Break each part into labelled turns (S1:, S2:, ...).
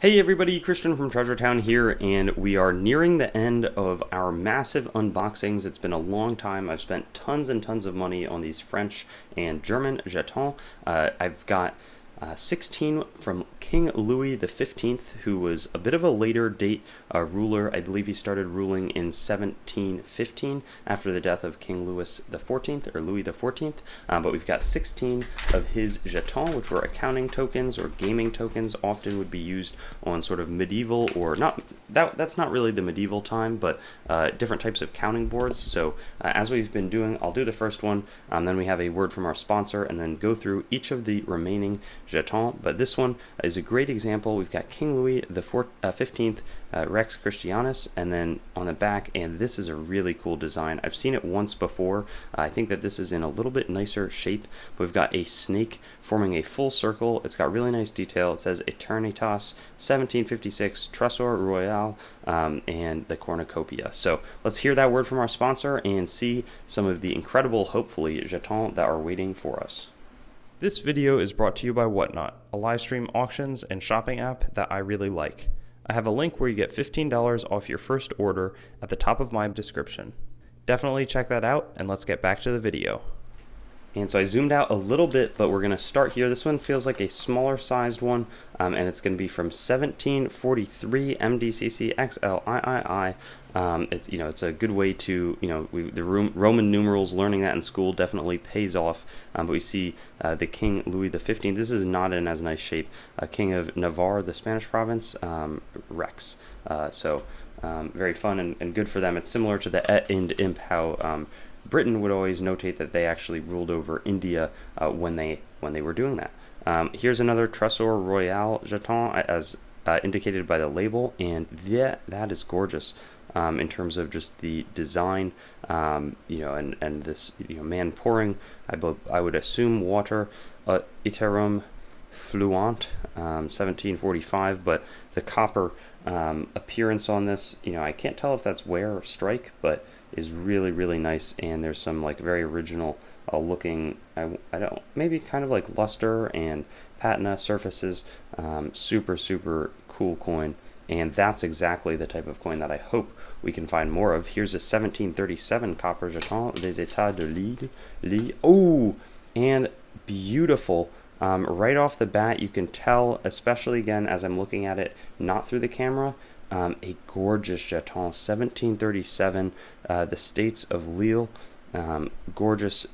S1: Hey everybody, Christian from Treasure Town here, and we are nearing the end of our massive unboxings. It's been a long time. I've spent tons and tons of money on these French and German jetons. I've got 16 from King Louis XV, who was a bit of a later date ruler. I believe he started ruling in 1715 after the death of King Louis XIV, or Louis XIV. But we've got 16 of his jetons, which were accounting tokens or gaming tokens, often would be used on sort of medieval or not. That's not really the medieval time, but different types of counting boards. So as we've been doing, I'll do the first one, then we have a word from our sponsor, and then go through each of the remaining jeton. But this one is a great example. We've got King Louis XV, Rex Christianus, and then on the back, and this is a really cool design. I've seen it once before. I think that this is in a little bit nicer shape. We've got a snake forming a full circle. It's got really nice detail. It says Eternitas 1756 Tresor Royal and the cornucopia. So let's hear that word from our sponsor and see some of the incredible, hopefully, jetons that are waiting for us. This video is brought to you by Whatnot, a live stream auctions and shopping app that I really like. I have a link where you get $15 off your first order at the top of my description. Definitely check that out, and let's get back to the video. And so I zoomed out a little bit, but we're going to start here. This one feels like a smaller sized one, and it's going to be from 1743 MDCC XLIII. It's a good way to, the Roman numerals, learning that in school definitely pays off. But we see the King Louis XV. This is not in as nice shape. King of Navarre, the Spanish province, Rex. Very fun and good for them. It's similar to the Et and Imp, how Britain would always notate that they actually ruled over India when they were doing that. Here's another Tresor Royal jeton as indicated by the label, and that is gorgeous in terms of just the design, and this man pouring, I would assume water, iterum fluent, 1745, but the copper appearance on this, I can't tell if that's wear or strike, but is really, really nice. And there's some like very original looking, maybe kind of like luster and patina surfaces. Super cool coin, and that's exactly the type of coin that I hope we can find more of. Here's a 1737 copper jeton des États de Lille. Oh, and beautiful. Right off the bat, you can tell, especially again as I'm looking at it, not through the camera, a gorgeous jeton, 1737, the States of Lille. Gorgeous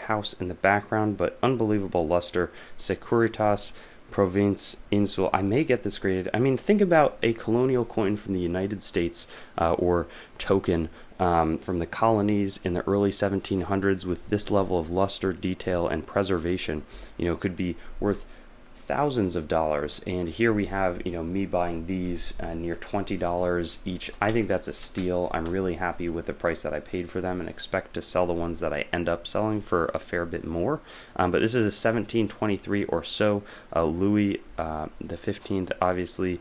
S1: house in the background, but unbelievable luster. Securitas Province Insul. I may get this graded. I mean, think about a colonial coin from the United States or token from the colonies in the early 1700s with this level of luster, detail, and preservation. Could be worth thousands of dollars. And here we have, me buying these near $20 each. I think that's a steal. I'm really happy with the price that I paid for them and expect to sell the ones that I end up selling for a fair bit more. But this is a 1723 or so, Louis the 15th, obviously,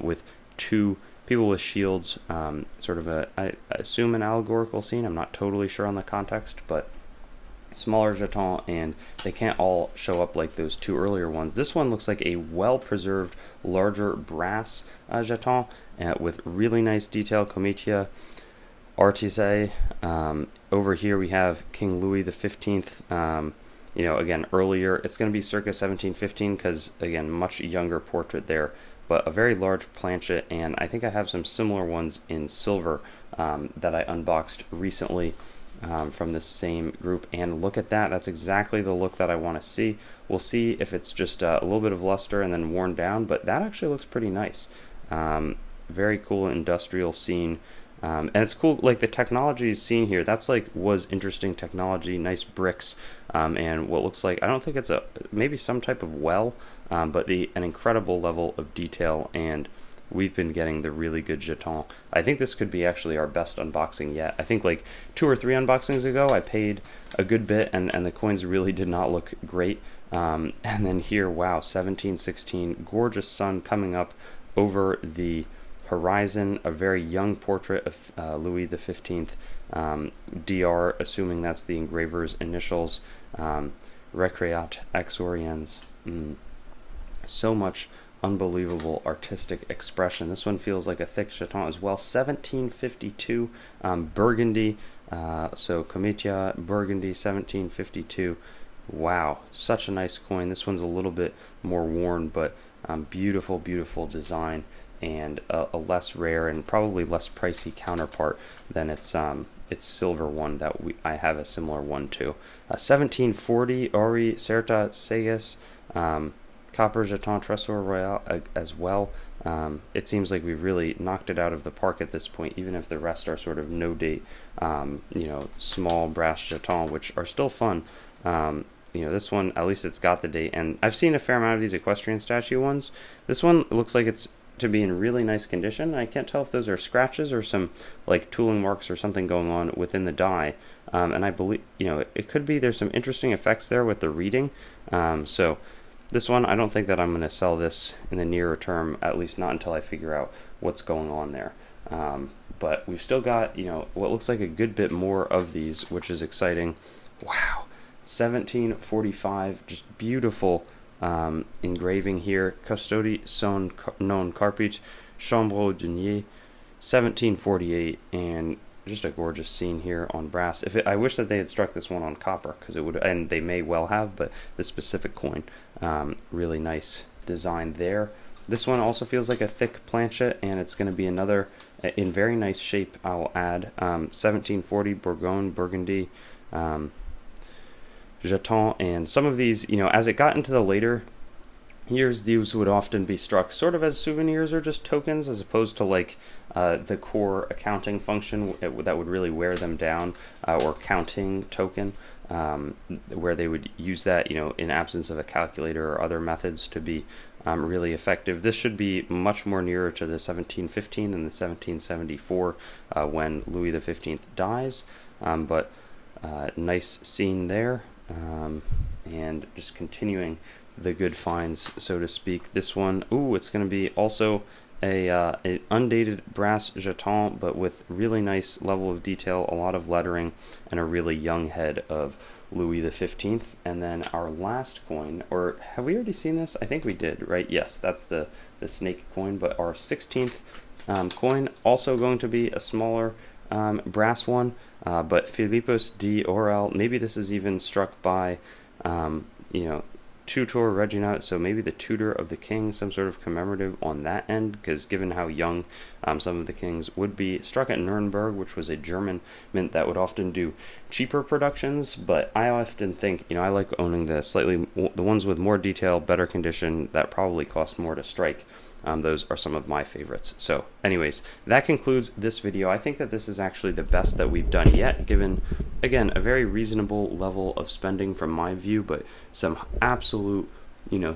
S1: with two people with shields, sort of I assume an allegorical scene. I'm not totally sure on the context, but smaller jeton, and they can't all show up like those two earlier ones. This one looks like a well-preserved, larger brass jeton with really nice detail, comitia, artise. Over here we have King Louis XV. Again, earlier. It's going to be circa 1715 because, again, much younger portrait there, but a very large planchet, and I think I have some similar ones in silver that I unboxed recently from this same group. And look at that. That's exactly the look that I want to see. We'll see if it's just a little bit of luster and then worn down, but that actually looks pretty nice. Very cool industrial scene. And it's cool, like the technology is seen here. That's was interesting technology, nice bricks, and what looks like, I don't think it's maybe some type of well, but an incredible level of detail, and we've been getting the really good jeton. I think this could be actually our best unboxing yet. I think 2 or 3 unboxings ago, I paid a good bit, and the coins really did not look great. And then here, wow, 1716, gorgeous sun coming up over the horizon, a very young portrait of Louis XV, DR, assuming that's the engraver's initials, Recreat Ex Oriens. So much unbelievable artistic expression. This one feels like a thick jeton as well. 1752 Burgundy. So Comitia Burgundy 1752. Wow, such a nice coin. This one's a little bit more worn, but beautiful, beautiful design, and a less rare and probably less pricey counterpart than its silver one that I have a similar one to. 1740 Ori Certa Segas, copper jeton Tresor Royal as well. It seems like we've really knocked it out of the park at this point, even if the rest are sort of no date, small brass jeton, which are still fun. This one, at least it's got the date, and I've seen a fair amount of these equestrian statue ones. This one looks like it's to be in really nice condition. I can't tell if those are scratches or some like tooling marks or something going on within the die. And I believe, it could be there's some interesting effects there with the reading. So this one, I don't think that I'm going to sell this in the nearer term, at least not until I figure out what's going on there. But we've still got, what looks like a good bit more of these, which is exciting. Wow. 1745, just beautiful engraving here. Custodi son non carpich, chambre denier, 1748, and just a gorgeous scene here on brass. I wish that they had struck this one on copper, because it would, and they may well have, but this specific coin, really nice design there. This one also feels like a thick planchet, and it's going to be another in very nice shape. I'll add 1740 Bourgogne Burgundy. Jeton, and some of these, as it got into the later years, these would often be struck sort of as souvenirs or just tokens, as opposed to like the core accounting function that would really wear them down, or counting token, where they would use that, in absence of a calculator or other methods to be really effective. This should be much more nearer to the 1715 than the 1774 when Louis XV dies, but nice scene there. And just continuing the good finds, so to speak. This one, it's going to be also an undated brass jeton, but with really nice level of detail, a lot of lettering, and a really young head of Louis XV. And then our last coin, or have we already seen this? I think we did, right? Yes, that's the snake coin, but our 16th coin, also going to be a smaller brass one, but Philippus di Orel, maybe this is even struck by, tutor regina, so maybe the tutor of the king, some sort of commemorative on that end, because given how young some of the kings would be, struck at Nuremberg, which was a German mint that would often do cheaper productions. But I often think, I like owning the ones with more detail, better condition, that probably cost more to strike. Those are some of my favorites. So anyways, that concludes this video. I think that this is actually the best that we've done yet, given, again, a very reasonable level of spending from my view, but some absolute,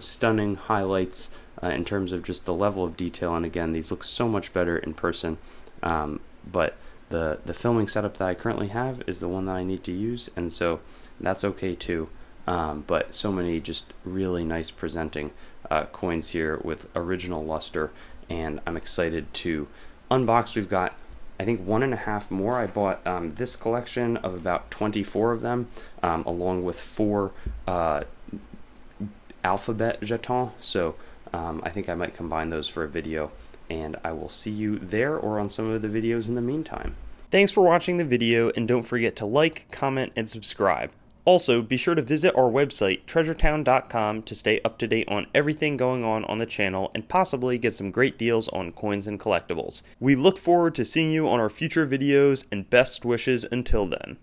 S1: stunning highlights in terms of just the level of detail. And again, these look so much better in person. But the filming setup that I currently have is the one that I need to use, and so that's okay too. But so many just really nice presenting coins here with original luster, and I'm excited to unbox. We've got, I think, 1.5 more. I bought this collection of about 24 of them, along with 4 alphabet jetons. So I think I might combine those for a video, and I will see you there or on some of the videos in the meantime. Thanks for watching the video, and don't forget to like, comment, and subscribe. Also, be sure to visit our website, treasuretown.com, to stay up to date on everything going on the channel and possibly get some great deals on coins and collectibles. We look forward to seeing you on our future videos, and best wishes until then.